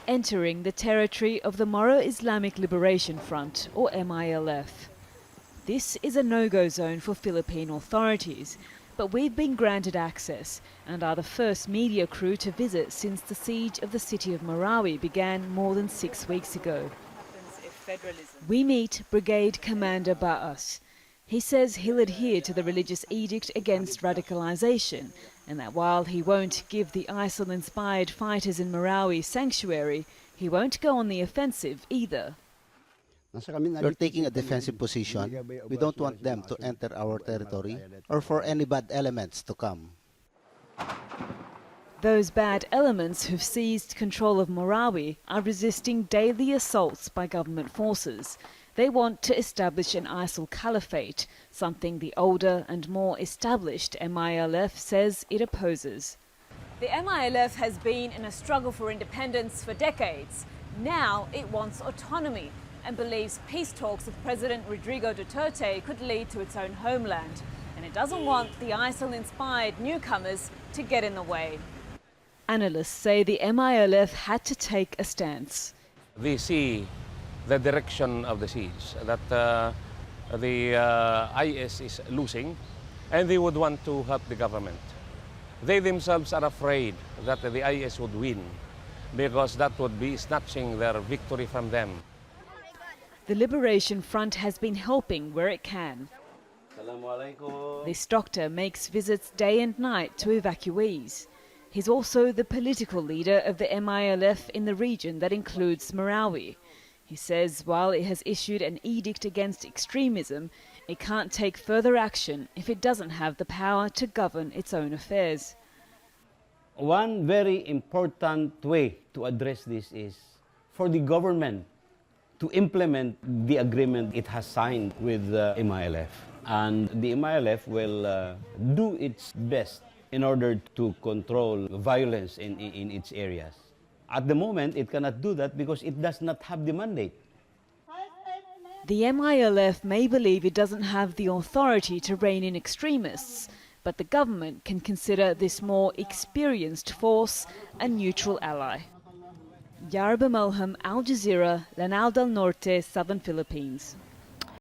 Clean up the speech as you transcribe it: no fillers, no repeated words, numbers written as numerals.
entering the territory of the Moro Islamic Liberation Front, or MILF. This is a no-go zone for Philippine authorities, but we've been granted access and are the first media crew to visit since the siege of the city of Marawi began more than 6 weeks ago. We meet Brigade Commander Baas. He says he'll adhere to the religious edict against radicalisation, and that while he won't give the ISIL-inspired fighters in Marawi sanctuary, he won't go on the offensive either. We're taking a defensive position. We don't want them to enter our territory or for any bad elements to come. Those bad elements who've seized control of Marawi are resisting daily assaults by government forces. They want to establish an ISIL caliphate, something the older and more established MILF says it opposes. The MILF has been in a struggle for independence for decades. Now it wants autonomy and believes peace talks with President Rodrigo Duterte could lead to its own homeland. And it doesn't want the ISIL-inspired newcomers to get in the way. Analysts say the MILF had to take a stance. They see the direction of the siege, that the IS is losing, and they would want to help the government. They themselves are afraid that the IS would win, because that would be snatching their victory from them. The Liberation Front has been helping where it can. This doctor makes visits day and night to evacuees. He's also the political leader of the MILF in the region that includes Marawi. He says while it has issued an edict against extremism, it can't take further action if it doesn't have the power to govern its own affairs. One very important way to address this is for the government to implement the agreement it has signed with the MILF. And the MILF will do its best in order to control violence in its areas. At the moment, it cannot do that because it does not have the mandate. The MILF may believe it doesn't have the authority to rein in extremists, but the government can consider this more experienced force a neutral ally. Yaara, Melhem, Jazeera, Lanao del Norte, Southern Philippines.